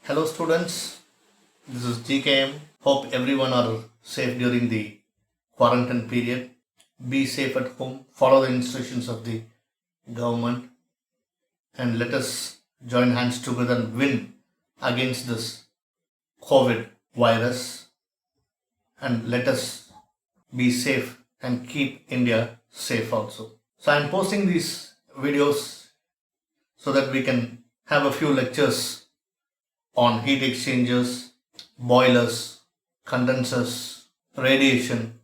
Hello students, this is GKM. Hope everyone are safe during the quarantine period. Be safe at home, follow the instructions of the government, and let us join hands together and win against this COVID virus, and let us be safe and keep India safe also. So I am posting these videos so that we can have a few lectures on heat exchangers, boilers, condensers, radiation,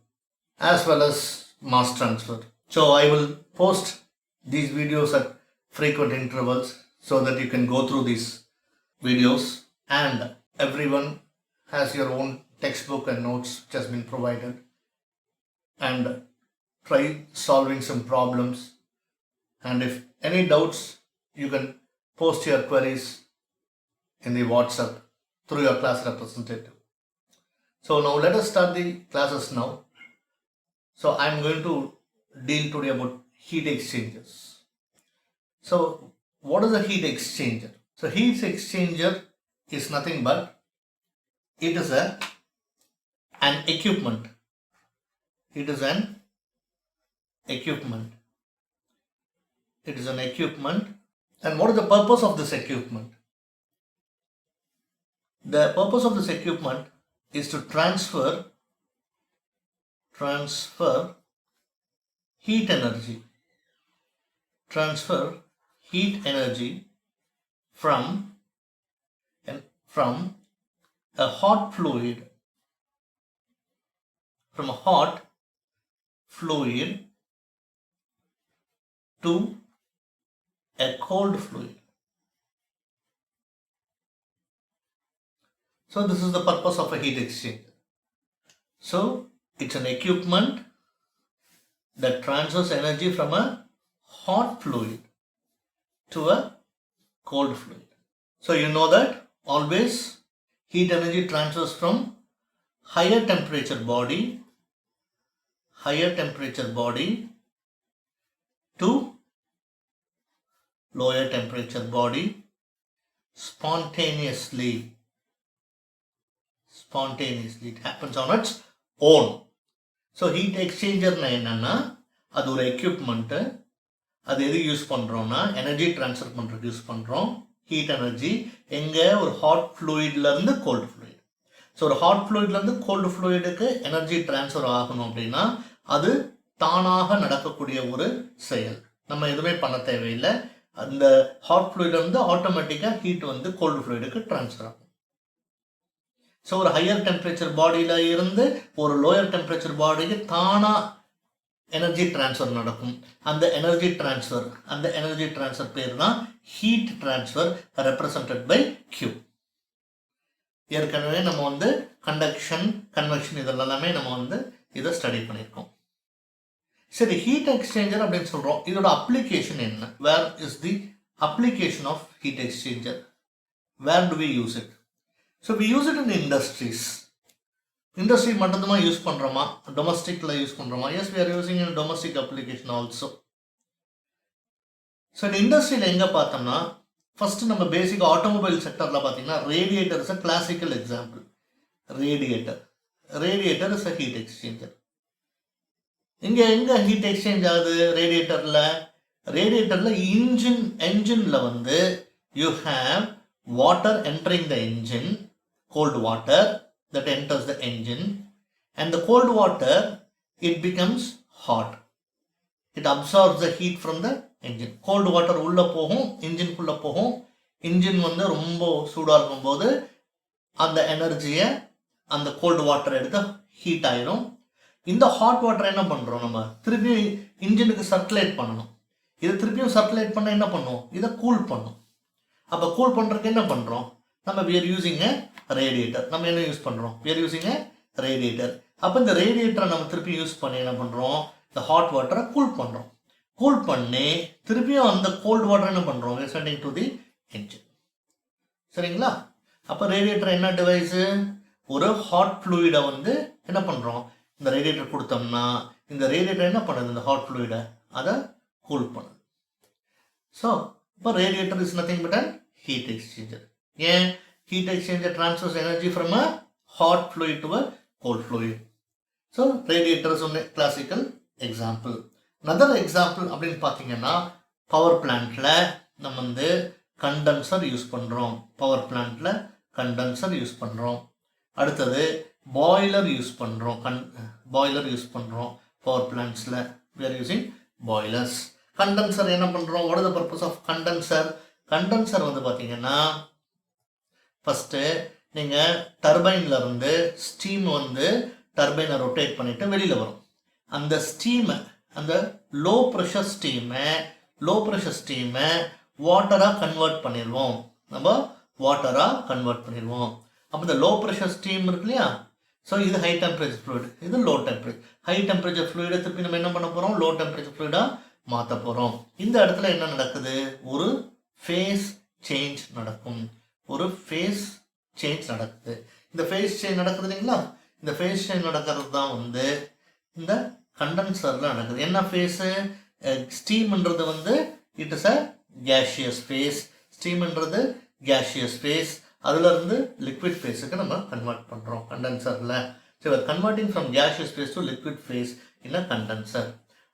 as well as mass transfer. So I will post these videos at frequent intervals so that you can go through these videos, and everyone has your own textbook and notes which has been provided, and try solving some problems. And if any doubts, you can post your queries in the WhatsApp through your class representative. So now let us start the classes now. So I am going to deal today about heat exchangers. So what is a heat exchanger? So heat exchanger is nothing but it is an equipment. It is an equipment. It is an equipment. And what is the purpose of this equipment? The purpose of this equipment is to transfer heat energy. Transfer heat energy from a hot fluid, to a cold fluid. So this is the purpose of a heat exchanger. So it's an equipment that transfers energy from a hot fluid to a cold fluid. So you know that always heat energy transfers from higher temperature body to lower temperature body spontaneously. It happens on its own. So heat exchanger என்னன்னா அது ஒரு equipment. அது எது use பண்ணுறோம்னா energy transfer பண்ணுறதுக்கு use பண்ணுறோம். Heat energy எங்கே? ஒரு ஹாட் ஃப்ளூயிட்லேருந்து கோல்டு ஃப்ளூயிட். ஸோ ஒரு ஹாட் ஃப்ளூயிட்லேருந்து கோல்டு ஃப்ளூயிடுக்கு எனர்ஜி ட்ரான்ஸ்ஃபர் ஆகணும் அப்படின்னா அது தானாக நடக்கக்கூடிய ஒரு செயல். நம்ம எதுவுமே பண்ண தேவையில்லை. அந்த ஹாட் ஃப்ளூயிட்லேருந்து ஆட்டோமேட்டிக்காக ஹீட் வந்து கோல்டு ஃப்ளூயிடுக்கு ட்ரான்ஸ்ஃபர் ஆகும். ஸோ ஒரு ஹையர் டெம்பரேச்சர் பாடியில் இருந்து ஒரு லோயர் டெம்பரேச்சர் பாடிக்கு தானாக எனர்ஜி ட்ரான்ஸ்ஃபர் நடக்கும். அந்த எனர்ஜி ட்ரான்ஸ்ஃபர் பேர் தான் heat transfer, represented by Q. ஏற்கனவே நம்ம வந்து கண்டக்ஷன், கன்வெக்ஷன் இதெல்லாமே நம்ம இதை ஸ்டடி பண்ணியிருக்கோம். சரி, ஹீட் எக்ஸ்சேஞ்சர் அப்படின்னு சொல்கிறோம். இதோட அப்ளிகேஷன் என்ன? Where is the application of heat exchanger? Where do we use it? So we use it in industries. Industry மட்டும்தான் யூஸ் பண்ணுறோமா? டொமஸ்டிக்கில் யூஸ் பண்ணுறோமா? Yes, we are using in domestic application also. So இந்த இண்டஸ்ட்ரியில் எங்கே பார்த்தோம்னா, first நம்ம பேசிக் automobile செக்டரில் பார்த்தீங்கன்னா radiator is a classical example. Radiator is a heat exchanger. இங்கே எங்கே ஹீட் எக்ஸ்சேஞ்ச் ஆகுது? ரேடியேட்டரில் என்ஜினில் வந்து you have water entering the engine, cold water that enters the engine, and the cold water, it becomes hot. It absorbs the heat from the engine. Cold water உள்ள போகும், இன்ஜின்குள்ள போகும். Engine வந்து ரொம்ப சூடாக இருக்கும்போது அந்த எனர்ஜியை அந்த கோல்டு வாட்டர் எடுத்து ஹீட் ஆயிரும். இந்த ஹாட் வாட்டர் என்ன பண்ணுறோம்? நம்ம திருப்பி இன்ஜினுக்கு சர்க்குலேட் பண்ணணும். இதை திருப்பியும் சர்க்குலேட் பண்ண என்ன பண்ணும்? இதை கூல் பண்ணும். அப்போ கூல் பண்ணுறதுக்கு என்ன பண்ணுறோம்? நம்ம we are using a radiator. நம்ம என்ன யூஸ் பண்ணுறோம்? we are using a radiator. அப்போ இந்த ரேடியேட்டரை நம்ம திருப்பி யூஸ் பண்ணி என்ன பண்ணுறோம்? இந்த ஹாட் வாட்டரை கூல் பண்ணுறோம். கூல் பண்ணி திருப்பியும் அந்த கோல்டு வாட்டர் என்ன பண்ணுறோம்? we are sending to the engine. சரிங்களா? அப்போ ரேடியேட்டர் என்ன டிவைஸு? ஒரு ஹாட் ஃப்ளூயிடை வந்து என்ன பண்ணுறோம்? இந்த ரேடியேட்டர் கொடுத்தோம்னா இந்த ரேடியேட்டர் என்ன பண்ணுது? இந்த ஹாட் ஃப்ளூயிடை அதை கூல் பண்ணுது. ஸோ இப்போ radiator is nothing but an heat exchanger. ஏன்? heat exchanger transfers energy from a hot fluid to a cold fluid. So radiator is a classical example. Another example அப்படின்னு பார்த்தீங்கன்னா power பிளான்ட்ல நம்ம வந்து condenser use பண்ணுறோம். Power பிளான்ட்ல condenser use பண்ணுறோம். அடுத்தது பாய்லர் யூஸ் பண்ணுறோம். பாய்லர் யூஸ் பண்ணுறோம் பவர் பிளான்ட்ஸில். we are using boilers. Condenser என்ன பண்ணுறோம்? what is the purpose of condenser? Condenser வந்து பார்த்தீங்கன்னா ஃபஸ்ட்டு நீங்கள் டர்பைனில் இருந்து ஸ்டீம் வந்து டர்பைனை ரொட்டேட் பண்ணிவிட்டு வெளியில் வரும். அந்த ஸ்டீமை, அந்த லோ ப்ரெஷர் ஸ்டீமை வாட்டராக கன்வெர்ட் பண்ணிடுவோம். நம்ம வாட்டராக கன்வெர்ட் பண்ணிடுவோம். அப்போ இந்த லோ ப்ரெஷர் ஸ்டீம் இருக்கு இல்லையா, ஸோ இது ஹை டெம்பரேச்சர் ஃப்ளூயிட், இது லோ டெம்பரேச்சர். ஹை டெம்பரேச்சர் ஃப்ளூயிடை திருப்பி நம்ம என்ன பண்ண போகிறோம்? லோ டெம்பரேச்சர் ஃப்ளூயிடாக மாற்ற போகிறோம். இந்த இடத்துல என்ன நடக்குது? ஒரு ஃபேஸ் சேஞ்ச் நடக்கும். ஒரு ஃபேஸ் சேஞ்ச் நடக்குது. இந்த ஃபேஸ் சேஞ்ச் நடக்குது இல்லைங்களா? இந்த ஃபேஸ் சேஞ்ச் நடக்கிறது தான் வந்து இந்த கண்டென்சரில் நடக்குது. என்ன ஃபேஸு? ஸ்டீம்ன்றது வந்து it is a gaseous phase. ஸ்டீம்ன்றது கேஷியஸ் ஃபேஸ். அதுலேருந்து லிக்விட் ஃபேஸுக்கு நம்ம கன்வெர்ட் பண்ணுறோம் கண்டென்சரில். So converting from gaseous phase to liquid phase in a condenser.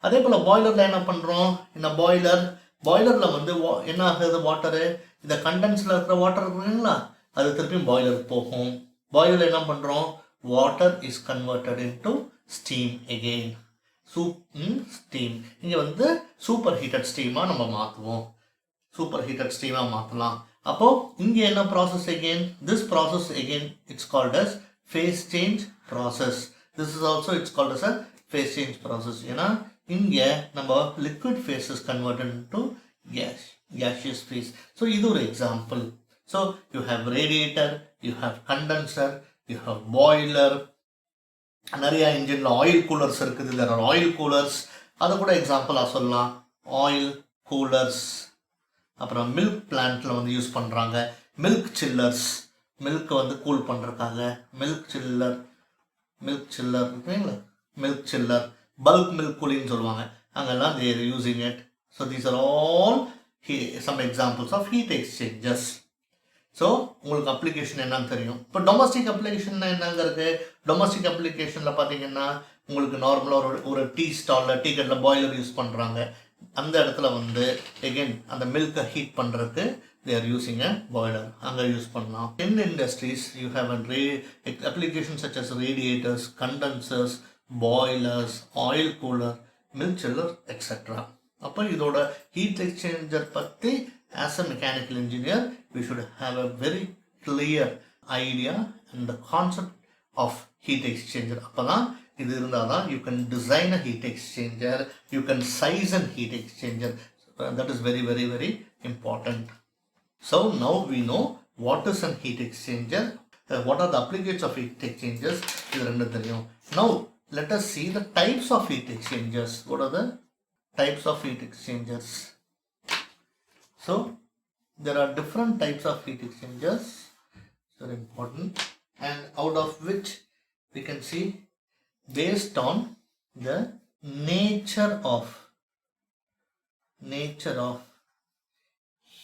அதே போல் பாய்லரில் என்ன பண்ணுறோம்? இந்த பாய்லரில் வந்து என்ன ஆகுது? வாட்டரு, இந்த கண்டென்ஸில் இருக்கிற வாட்டர் இருக்குங்களா, அது திருப்பியும் பாய்லருக்கு போகும். பாய்லரில் என்ன பண்ணுறோம்? Water is converted into steam again. Steam இங்கே வந்து சூப்பர் ஹீட்டட் ஸ்டீமாக நம்ம மாற்றுவோம். சூப்பர் ஹீட்டட் ஸ்டீமாக மாற்றலாம். அப்போது இங்கே என்ன process again? This process again it's called as phase change process. This is also it's called as a phase change process. ஏன்னா இங்கே நம்ம liquid phase is converted into gaseous phase. So இது ஒரு example. So you have radiator, you have condenser, you have boiler. நிறைய இன்ஜினில் oil coolers இருக்குது. there are oil coolers. அதை கூட எக்ஸாம்பிளாக சொல்லலாம். Oil coolers. அப்புறம் மில்க் பிளான்ட்டில் வந்து யூஸ் பண்ணுறாங்க. மில்க் சில்லர்ஸ், மில்க் வந்து கூல் பண்ணுறதுக்காக மில்க் சில்லர் இருக்குங்களா, மில்க் சில்லர். பல்க் மில்க் கூலின்னு சொல்லுவாங்க. அங்கெல்லாம் they are using it. So these are all some examples of heat exchangers. So உங்களுக்கு அப்ளிகேஷன் என்னன்னு தெரியும். இப்போ டொமஸ்டிக் அப்ளிகேஷன் என்னங்க இருக்குது? டொமஸ்டிக் அப்ளிகேஷனில் பார்த்தீங்கன்னா உங்களுக்கு நார்மலாக ஒரு டீ ஸ்டாலில், டீ கட்டில் பாய்லர் யூஸ் பண்ணுறாங்க. அந்த இடத்துல வந்து எகெயின் அந்த மில்கை ஹீட் பண்ணுறதுக்கு they are using a boiler. அங்கே யூஸ் பண்ணலாம். In industries you have applications such as radiators, condensers, boilers, oil cooler, milk chiller, etc. அப்போ இதோட ஹீட் எக்ஸ்சேஞ்சர் பற்றி as a mechanical engineer we should have a very clear idea and the concept of heat exchanger. அப்போ தான் இது இருந்தால் தான் you can design a heat exchanger, you can size a heat exchanger. That is very very very important. So now we know what is a heat exchanger, what are the applications of heat exchangers. இது ரெண்டும் தெரியும். Now let us see the types of heat exchangers. What are the types of heat exchangers? So there are different types of heat exchangers. Very important, and out of which we can see based on the nature of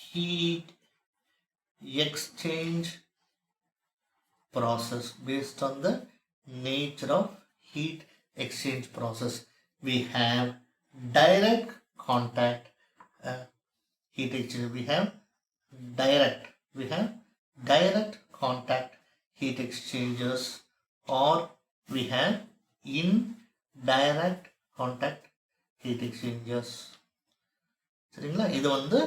heat exchange process. Based on the nature of heat exchange process, we have direct contact heat exchanger. We have direct contact heat exchangers, or we have indirect contact heat exchangers. சரிங்களா? இது வந்து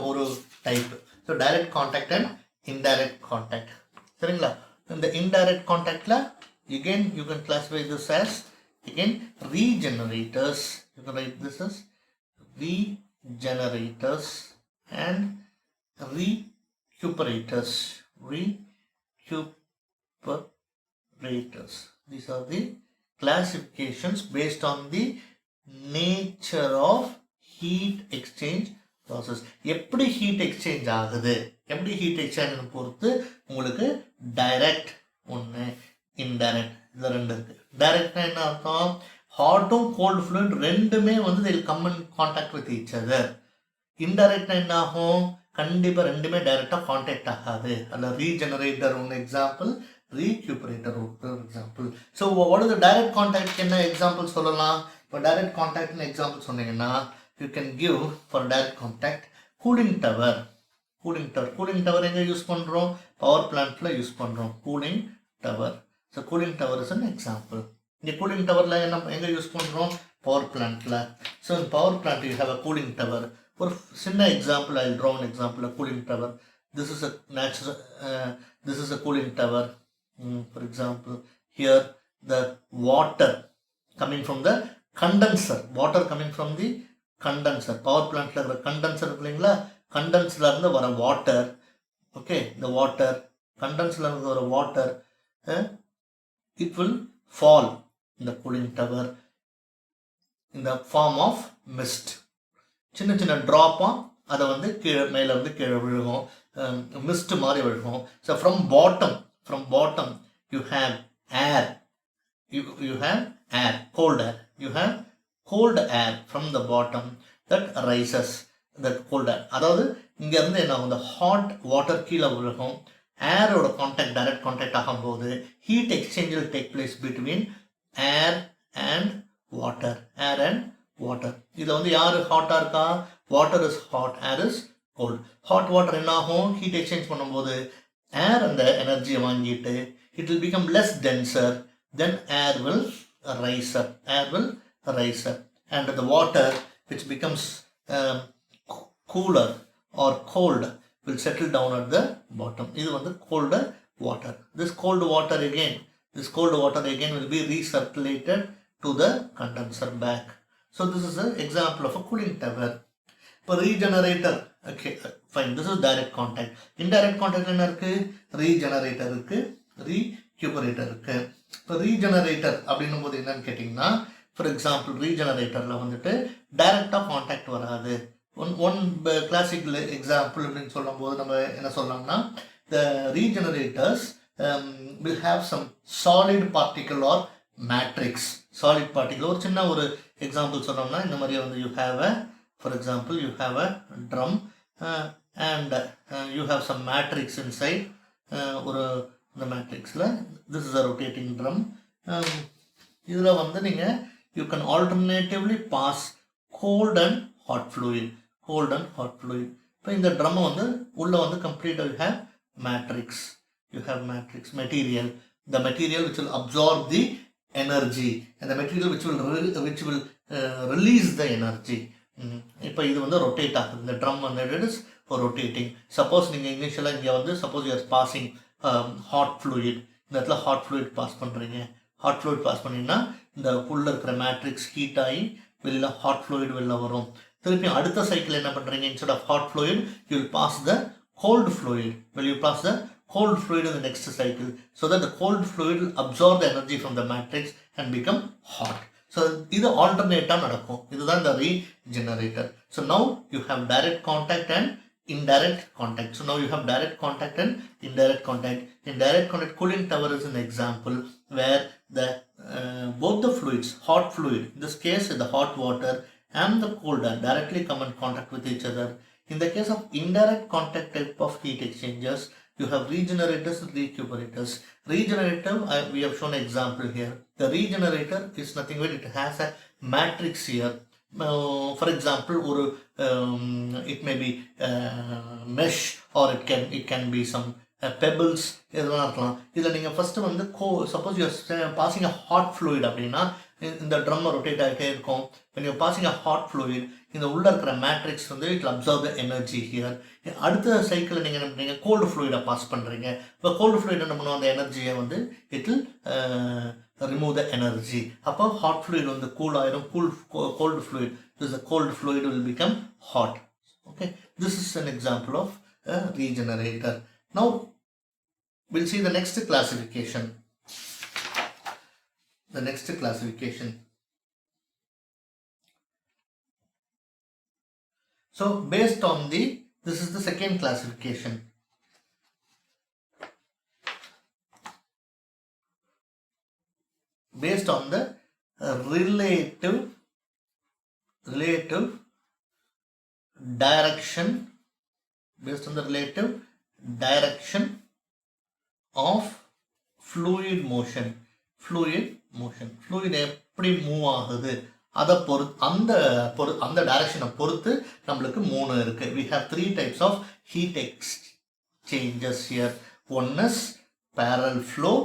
ஒரு type. So direct contact and indirect contact. சரிங்களா? இந்த indirect கான்டாக்டில் again you can classify this as again regenerators. You can write this as regenerators and recuperators. These are the classifications based on the nature of heat exchange process. எப்படி heat exchange ஆகுது, எப்படி heat exchange பொறுத்து உங்களுக்கு direct ஒன்று, indirect, இது ரெண்டு இருக்கு. டைரக்ட்னா என்ன அர்த்தம்? ஹாட்டும் கோல்டு ஃப்ளூயிட் ரெண்டுமே வந்து they will come in contact with each other. இன்டைரக்ட்னா என்ன ஆகும்? கண்டிப்பாக ரெண்டுமே டைரெக்டாக காண்டாக்ட் ஆகாது. அதில் ரீஜெனரேட்டர் ஒன்று எக்ஸாம்பிள், ரீக்யூப்பரேட்டர் ஒரு example. So what is the direct contact என்ன எக்ஸாம்பிள் சொல்லலாம்? இப்போ டைரக்ட் காண்டாக்ட்னு எக்ஸாம்பிள் சொன்னீங்கன்னா you can give for direct contact cooling tower. Cooling tower எங்கே யூஸ் பண்ணுறோம்? பவர் பிளான்ட்டில் யூஸ் பண்ணுறோம் cooling tower. So cooling tower is an example. இங்கே கூலிங் டவரில் என்ன எங்கே யூஸ் பண்ணுறோம்? பவர் பிளான்ட்டில். So in power plant you have a cooling tower. ஒரு சின்ன example, I'll draw an example of cooling tower. This is a natural, this is a cooling tower. For example, here the water coming from the condenser, water coming from the condenser. Power plant la condenser irukklingla, condenser la irundhu vara water. Okay, the water, condenser la irundhu vara water, it will fall in the cooling tower in the form of mist. சின்ன சின்ன ட்ராப்பாக அதை வந்து கீழே மேலேருந்து கீழே விழுகும், mist மாதிரி விழுகும். So from bottom you have air, you have air, cold air, you have cold air from the bottom that rises, that cold air. அதாவது இங்கேருந்து என்ன ஆகும்? இந்த ஹாட் வாட்டர் கீழே விழுகும், ஏரோட கான்டாக்ட் டைரக்ட் கான்டாக்ட் ஆகும்போது heat exchange will take place between air and water, air and water. இதில் வந்து யார் ஹாட்டாக இருக்கா? Water is hot, air is cold. Hot water என்ன ஆகும்? ஹீட் எக்ஸ்சேஞ்ச் பண்ணும்போது ஏர் அந்த எனர்ஜியை வாங்கிட்டு it will become less tensor, then air will rise up, and the water which becomes cooler or cold will settle down at the bottom. இது வந்து cold water. This cold water again will be recirculated to the condenser back. So this is an example of a cooling tower. இப்போ regenerator, okay, fine, this is direct contact. Indirect contact என்ன இருக்கு? Regenerator இருக்கு, recuperator இருக்கு. இப்போ regenerator அப்படின்னும் போது என்னன்னு கேட்டிங்கன்னா, ஃபார் எக்ஸாம்பிள் ரீஜெனரேட்டரில் வந்துட்டு டைரெக்டாக காண்டாக்ட் வராது. ஒன் கிளாசிக்கல் எக்ஸாம்பிள் அப்படின்னு சொல்லும்போது நம்ம என்ன சொல்லலாம்னா, the regenerators will have some solid particle or matrix. Solid particle ஒரு சின்ன ஒரு எக்ஸாம்பிள் சொன்னோம்னா இந்த மாதிரி வந்து you have a, for example you have a drum and you have some matrix inside. ஒரு இந்த மேட்ரிக்ஸில் this is a rotating drum. இதில் வந்து நீங்கள் you can alternatively pass cold and hot fluid. இப்போ இந்த ட்ரம்மை வந்து உள்ளே வந்து கம்ப்ளீட்டாக you have matrix material, the material which will absorb the energy and the material which will release the energy. இப்போ இது வந்து ரொட்டேட் ஆகுது, இந்த ட்ரம் வந்து it is for rotating. Suppose நீங்கள் இனிஷியலாக இங்கே வந்து suppose you are passing hot fluid, இந்த இடத்துல ஹாட் ஃப்ளூயிட் பாஸ் பண்ணுறீங்க. ஹாட் ஃப்ளூயிட் பாஸ் பண்ணிங்கன்னா இந்த உள்ளே இருக்கிற மேட்ரிக்ஸ் ஹீட் ஆகி வெளில ஹாட் ஃப்ளூயிட் வெளில வரும். திருப்பி அடுத்த சைக்கிள் என்ன பண்ணுறீங்க? Instead of hot fluid you will pass the cold fluid. Will you pass the cold fluid in the next cycle so that the cold fluid will absorb the energy from the matrix and become hot. So இது ஆல்டர்னேட்டாக நடக்கும். இதுதான் the regenerator. So now you have direct contact and indirect contact. So now you have direct contact and indirect contact. In direct contact, cooling tower is an example where the both the fluids, hot fluid, in this case the hot water and the cold air directly come in contact with each other. In the case of indirect contact type of heat exchangers, you have regenerators and recuperators. Regenerator, we have shown an example here. The regenerator is nothing but it has a matrix here. For example, it may be mesh or it can be some pebbles. இதெல்லாம் இருக்கலாம். இதில் நீங்கள் first வந்து suppose you passing a hot fluid அப்படின்னா இந்த drum rotate ஆகிட்டே இருக்கும். when you passing a hot fluid, இந்த உள்ளே இருக்கிற மேட்ரிக்ஸ் வந்து it observe the energy here. அடுத்த சைக்கிளில் நீங்கள் என்ன பண்ணுறீங்க? கோல்டு ஃப்ளூயிடை பாஸ் பண்ணுறீங்க. இப்போ கோல்டு ஃப்ளூயிட் என்ன பண்ணுவோம்? அந்த எனர்ஜியை வந்து it will remove the energy. அப்போ ஹாட் ஃப்ளூயிட் வந்து கூல் ஆயிரும். Cold fluid, this cold fluid will become hot. Okay, this is an example of a regenerator. Now we'll see the next classification. So based on this is the second classification. Based on the relative direction based on the relative direction of fluid motion. Fluid எப்படி move ஆகுது அதை அந்த டைரக்ஷனை பொறுத்து நம்மளுக்கு 3 இருக்கு. We have 3 types of heat exchanges here. One is parallel flow,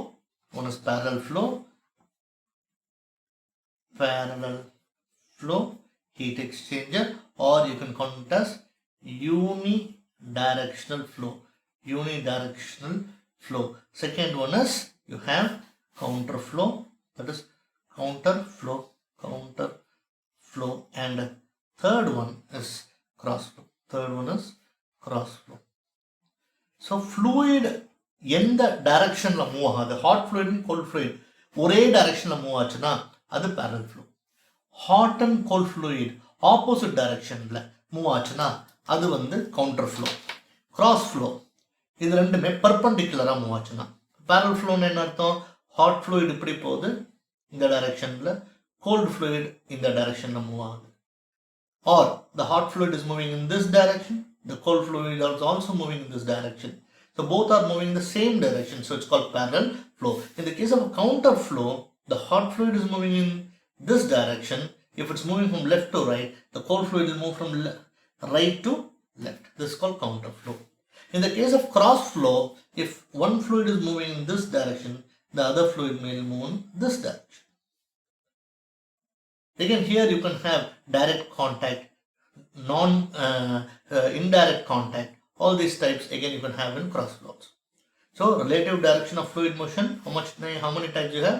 heat exchanger, or you can call it as unidirectional flow. Second one is you have counter flow, that is counter flow, and third one is cross flow. So fluid எந்த டைரக்ஷன்ல move ஆகுது, hot fluid and cold fluid ஒரே டைரக்ஷன்ல move ஆச்சுன்னா அது parallel flow. Hot and cold fluid opposite டைரக்ஷன்ல move ஆச்சுன்னா அது கவுண்டர் ஃப்ளோ. கிராஸ் ஃப்ளோ இது ரெண்டுமே பெர்பெண்டிகுலரா மூவ் ஆச்சுன்னா parallel flowன்னு என்ன அர்த்தம், ஹாட் ஃப்ளூயிட் இப்படி போகுது இந்த டைரக்ஷன்ல, கோல்ட் ஃப்ளூயிட் இந்த டைரக்ஷன்ல மூவ் ஆகுது. Or the hot fluid is moving in this direction, the cold fluid is also moving in this direction. So both are moving in the same direction, so it's called parallel flow. In the case of a counter flow, the hot fluid is moving in this direction. If it's moving from left to right, the cold fluid will move from right to left. This is called counter flow. In the case of cross flow, if one fluid is moving in this direction, the other fluid may move in this direction. Again, here you can have direct contact, indirect contact. All these types again you can have in cross flows. So relative direction of fluid motion, how many types you have?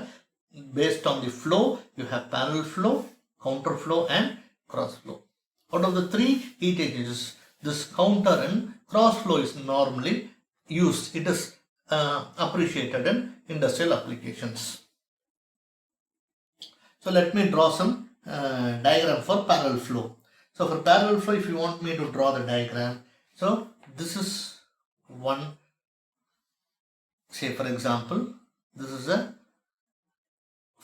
Based on the flow, you have parallel flow, counter flow and cross flow. Out of the 3 heat exchangers, this counter and cross flow is normally used. It is appreciated in industrial applications. So let me draw some diagram for parallel flow. So for parallel flow, if you want me to draw the diagram, so this is one, say for example, this is a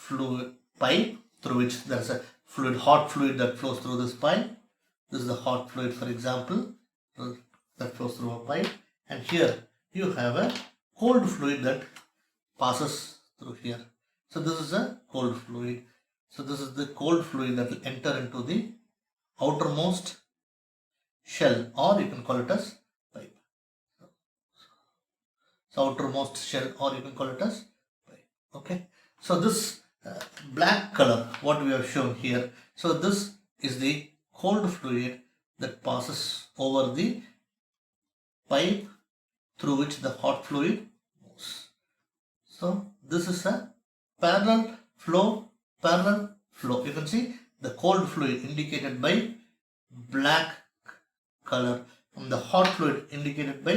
fluid pipe through which there is a hot fluid that flows through this pipe. This is the hot fluid, for example, that flows through a pipe, and here you have a cold fluid that passes through here. So this is a cold fluid. So this is the cold fluid that will enter into the outermost shell, or you can call it as pipe. So outermost shell, or you can call it as pipe. Okay. So this black color, what we have shown here. So this is the cold fluid that passes over the pipe through which the hot fluid moves. So this is a parallel flow. You can see the cold fluid indicated by black color and the hot fluid indicated by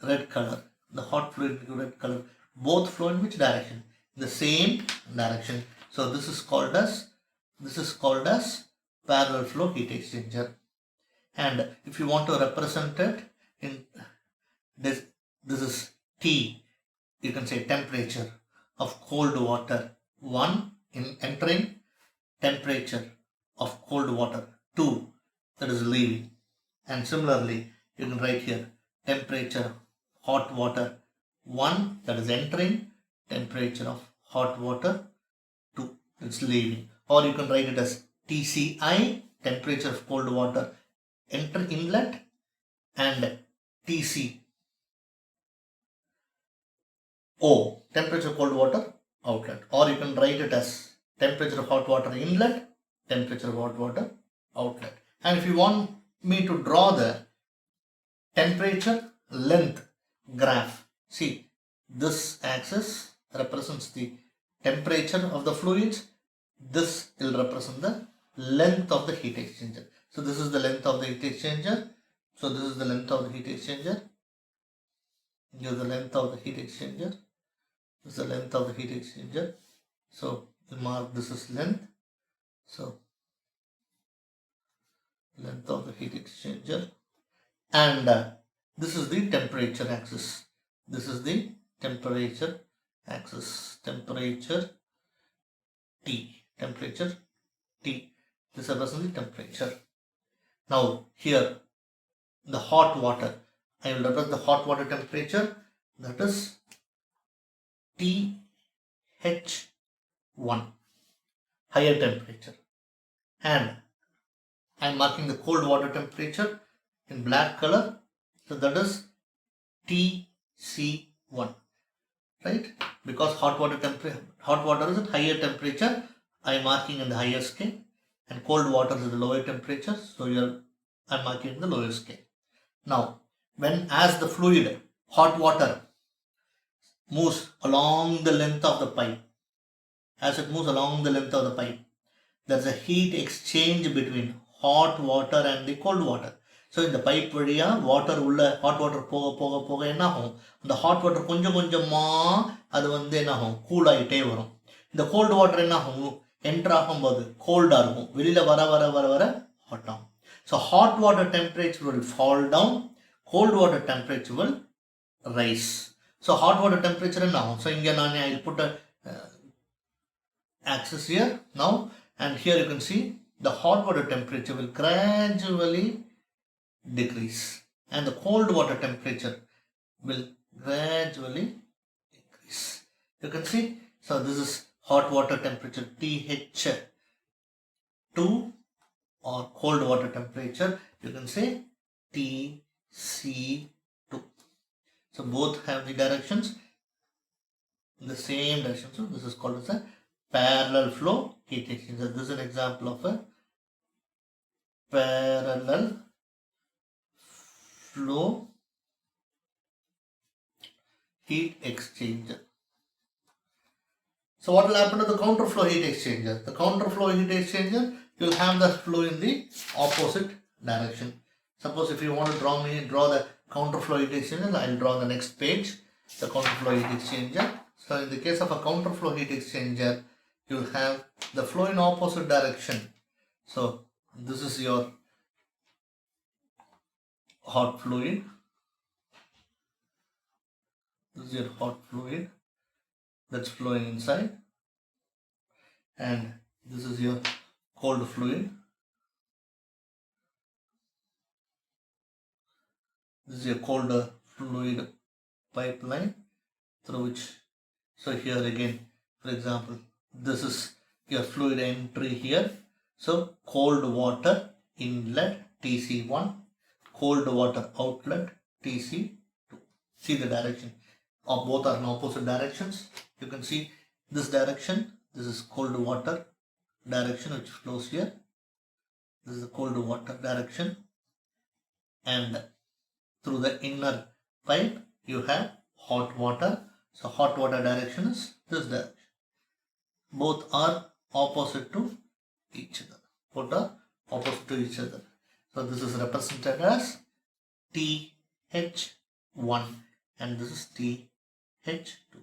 red color. The hot fluid indicated red color. Both flow in which direction? The same direction. So this is called as parallel flow heat exchanger. And if you want to represent it in this is T. You can say temperature of cold water 1 in entering, temperature of cold water 2 that is leaving. And similarly you can write here temperature hot water 1 that is entering, temperature of hot water 2 that's leaving. Or you can write it as TCI, temperature of cold water enter inlet, and TCO, temperature of cold water outlet. Or you can write it as temperature of hot water inlet, temperature of hot water outlet. And if you want me to draw the temperature length graph, see this axis represents the temperature of the fluids, this will represent the length of the heat exchanger. So this is the length of the heat exchanger. So this is the length of the heat exchanger. Here is the length of the heat exchanger. This is the length of the heat exchanger. So we mark this is length. So length of the heat exchanger, and this is the temperature axis. This is the temperature axis. Temperature T. Temperature T. This represents the temperature. Now here the hot water. I will represent the hot water temperature, that is TH1, higher temperature, and I am marking the cold water temperature in black color, so that is TC1, right? Because hot water is at higher temperature, I am marking in the higher scale, and cold water is the lower temperature, so I am marking in the lower scale. Now, as the fluid, hot water, moves along the length of the pipe, as it moves along the length of the pipe, there is a heat exchange between hot water and the cold water. So இந்த pipe வழியாக water உள்ள hot water போக போக போக என்ன ஆகும், அந்த hot water கொஞ்சம் கொஞ்சமாக அது என்ன ஆகும், கூல் ஆகிட்டே வரும். இந்த கோல்டு வாட்டர் என்ன ஆகும், என்டர் ஆகும்போது கோல்டாக இருக்கும், வெளியில் வர வர வர வர ஹாட் ஆகும். So hot water temperature will fall down, cold water temperature will rise. So hot water temperature என்ன ஆகும், ஸோ இங்கே நான் I put axis here now, and here you can see the hot water temperature will gradually decrease and the cold water temperature will gradually increase. You can see, so this is hot water temperature TH2 or cold water temperature, you can say TC2. So both have the directions in the same direction, so this is called as a parallel flow heat exchanger. This is an example of a parallel flow heat exchanger. So what will happen to the counter flow heat exchanger? The counter flow heat exchanger, you will have the flow in the opposite direction. Suppose if you want to draw the counter flow heat exchanger, I will draw on the next page the counter flow heat exchanger. So in the case of a counter flow heat exchanger, you will have the flow in opposite direction. So this is your hot fluid, this is your hot fluid that's flowing inside, and this is your cold fluid, this is your colder fluid pipeline through which, so here again, for example, this is your fluid entry here, so cold water inlet TC1, cold water outlet TC2. See the direction of both are in opposite directions. You can see this direction, this is cold water direction which flows here, this is the cold water direction, and through the inner pipe you have hot water. So hot water direction is this direction. Both are opposite to each other. Both are opposite to each other. So this is represented as TH1 and this is TH2.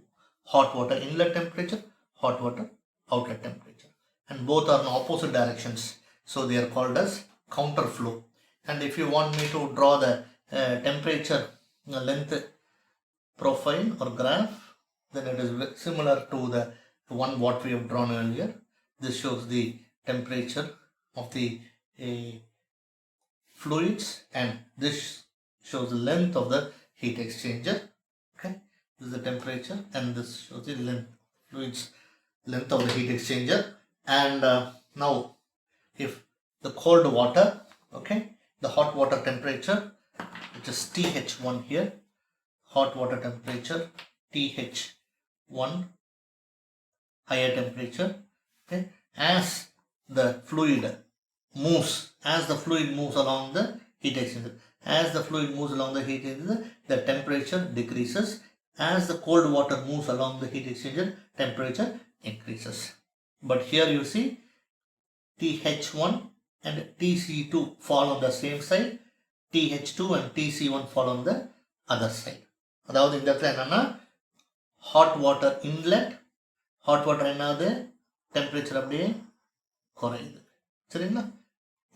Hot water inlet temperature, hot water outlet temperature. And both are in opposite directions. So they are called as counter flow. And if you want me to draw the temperature length profile or graph, then it is similar to the one what we have drawn earlier. This shows the temperature of the fluids and this shows the length of the heat exchanger. Okay, this is the temperature and this shows the fluids length of the heat exchanger. And now if the cold water, okay, the hot water temperature, which is TH1 here, hot water temperature TH1, higher temperature, okay, as the fluid moves along the heat exchanger, the temperature decreases. As the cold water moves along the heat exchanger, temperature increases. But here you see TH1 and TC2 fall on the same side, TH2 and TC1 fall on the other side. அதாவது இந்த இடத்துல என்னன்னா hot water inlet, hot water என்னது temperature அப்படியே குறையுது. சரிங்களா,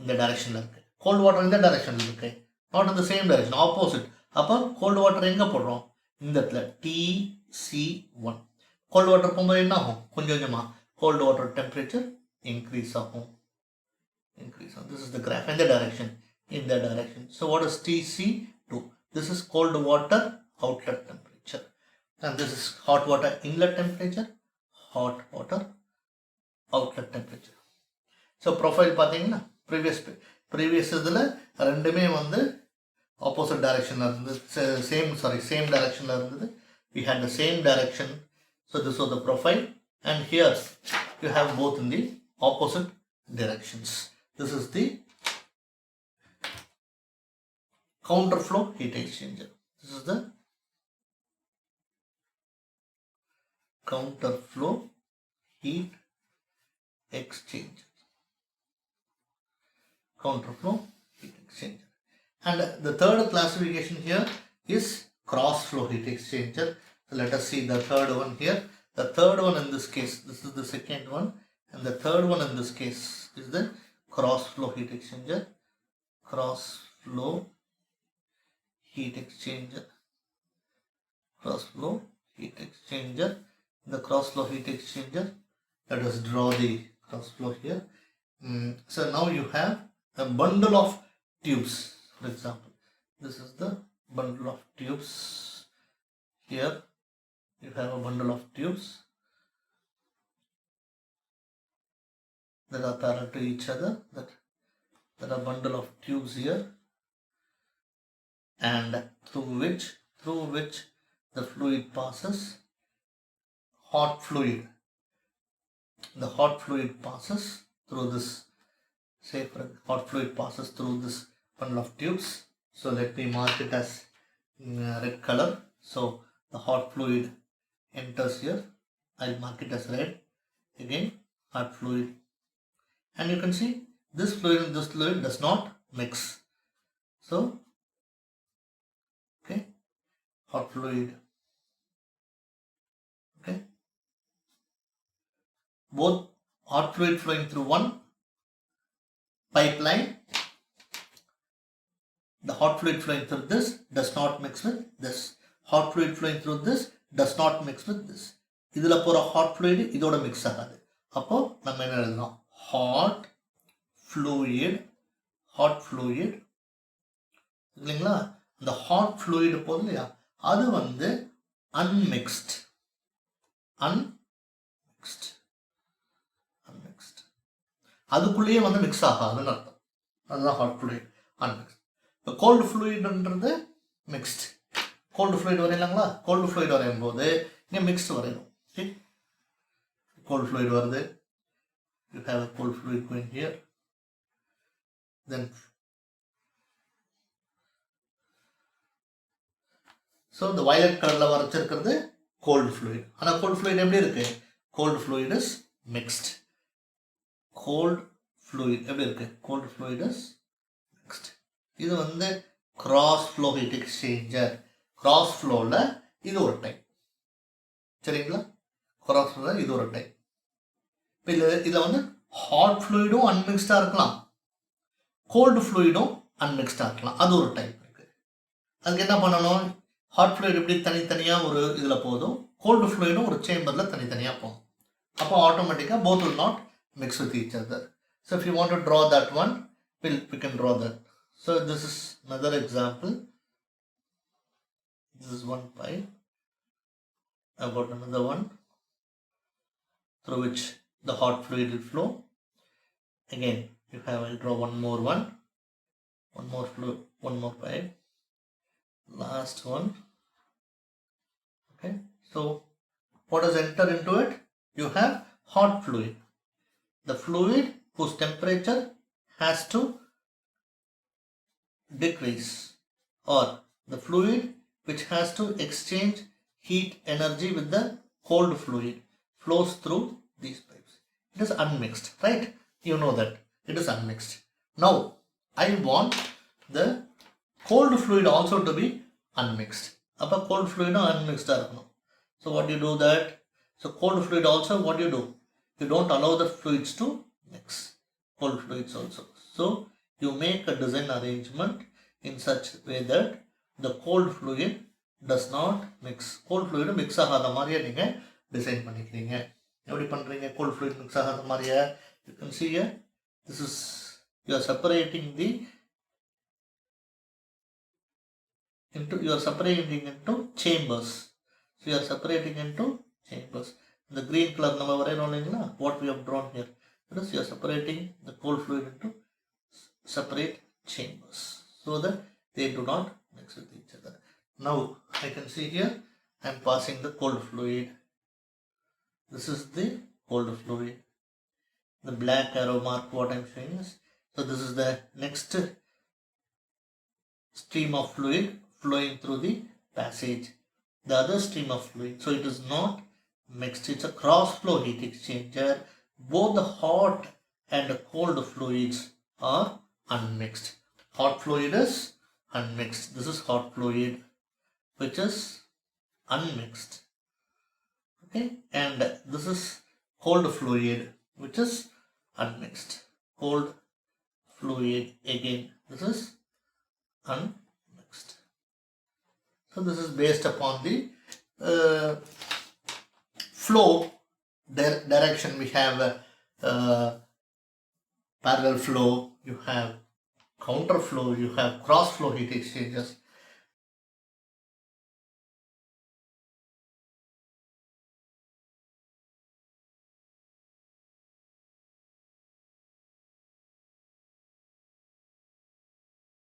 இந்த டைரக்ஷனில் இருக்கு. கோல்டு வாட்டர் இந்த டைரக்ஷனில் இருக்கு, நாட் இந்த சேம் டைரக்ஷன், ஆப்போசிட். அப்போ கோல்டு வாட்டர் எங்கே போடுறோம், இந்த இடத்துல TC1. கோல்டு வாட்டர் போகும்போது என்ன ஆகும், கொஞ்சம் கொஞ்சமாக கோல்டு வாட்டர் டெம்பரேச்சர் இன்க்ரீஸ் ஆகும். This is the graph in the direction. So what is TC2? This is cold water outlet temperature, and this is hot water inlet temperature, hot water outlet temperature. So profile பார்த்தீங்கன்னா previous இதில் ரெண்டுமே வந்து opposite direction same direction we had the same direction. So this was the profile, and here you have both in the opposite directions. This is the counterflow heat exchanger. This is the counterflow heat exchanger. Counterflow heat exchanger. And the third classification here is cross flow heat exchanger. So let us see the third one here. The third one in this case, this is the second one, and the third one in this case is the cross flow heat exchanger. Cross flow heat exchanger. Cross flow heat exchanger. The cross flow heat exchanger. Let us draw the cross flow here. So now you have a bundle of tubes. For example, this is the bundle of tubes. Here you have a bundle of tubes that are parallel to each other. There are bundle of tubes here, and through which the fluid passes. Hot fluid. The hot fluid passes through this. Say hot fluid passes through this bundle of tubes. So let me mark it as red color. So the hot fluid enters here. I'll mark it as red. Again, hot fluid, and you can see this fluid and this fluid does not mix. So okay, hot fluid. Okay, both hot fluid flowing through one pipeline. The hot fluid flowing through this does not mix with this. Hot fluid flowing through this does not mix with this. இதில் போகிற hot fluid இதோட mix ஆகாது. அப்போ நம்ம என்ன எழுதணும்? Hot fluid இல்லைங்களா? இந்த hot fluid போகுது இல்லையா, அது வந்து unmixed. அதுக்குள்ளேயே வந்து மிக்ஸ் ஆகாதுன்னு அர்த்தம். அதுதான் ஹாட் ஃப்ளூயிட் அன்மிக்ஸ்ட். இப்போ கோல்டு ஃப்ளூயிட்ன்றது மிக்ஸ்ட். கோல்டு ஃப்ளூயிட் வரையிலாங்களா? கோல்டு ஃப்ளூயிட் வரையும் போது இங்கே மிக்ஸ்ட் வரையணும். சரி, கோல்டு ஃப்ளூயிட் வருது. You have a cold fluid going here. Then so இந்த வயலட் கலரில் வரைச்சிருக்கிறது கோல்டு ஃப்ளூயிட். ஆனால் கோல்டு ஃப்ளூயிட் எப்படி இருக்கு? Cold fluid is mixed. Cold fluid எப்படி இருக்கு? Cold fluid is mixed. இது வந்து cross flow heat exchanger. Cross ஃப்ளோவில் இது ஒரு டைப். சரிங்களா? கிராஸ் ஃப்ளோவில் இது ஒரு டைப். இப்போ இதில் வந்து ஹாட் ஃப்ளூயிடும் அன்மிக்ஸ்டாக இருக்கலாம், கோல்டு ஃப்ளூயிடும் அன்மிக்ஸ்டாக இருக்கலாம். அது ஒரு டைப் இருக்குது. அதுக்கு என்ன பண்ணணும்? ஹாட் ஃப்ளூயிட் எப்படி தனித்தனியாக ஒரு இதில் போதும், கோல்டு ஃப்ளூயிடும் ஒரு சேம்பரில் தனித்தனியாக போகும். அப்போ ஆட்டோமேட்டிக்காக both will not mix with each other. So if you want to draw that one, we can draw that. So this is another example. This is one pipe. I've got another one through which the hot fluid will flow. Again, I'll draw one more pipe. Last one. Okay. So what does enter into it? You have hot fluid. The fluid whose temperature has to decrease, or the fluid which has to exchange heat energy with the cold fluid flows through these pipes. It is unmixed, right? You know that it is unmixed. Now I want the cold fluid also to be unmixed. Appa cold fluid unmixed. So what do you do that? So cold fluid also, what do you do? You don't allow the fluids to mix. Cold fluids also. So you make a design arrangement in such way that the cold fluid does not mix. Cold fluid mix ஆகாத மாதிரியே நீங்கள் design பண்ணிக்கிறீங்க. எப்படி பண்ணுறீங்க? cold fluid mix ஆகாத மாதிரியே, you can see here, this is, you are separating the you are separating into chambers. So you are separating into chambers. The green color what we have drawn here. That is, you are separating the cold fluid into separate chambers so that they do not mix with each other. Now I can see here I am passing the cold fluid. This is the cold fluid. The black arrow mark what I am showing is, so this is the next stream of fluid flowing through the passage. The other stream of fluid, so it is not mixed, it's a cross flow heat exchanger. Both the hot and cold fluids are unmixed. Hot fluid is unmixed. This is hot fluid which is unmixed. Okay, and this is cold fluid which is unmixed. Cold fluid again, this is unmixed. So this is based upon the flow direction. We have parallel flow, you have counter flow, you have cross flow heat exchangers.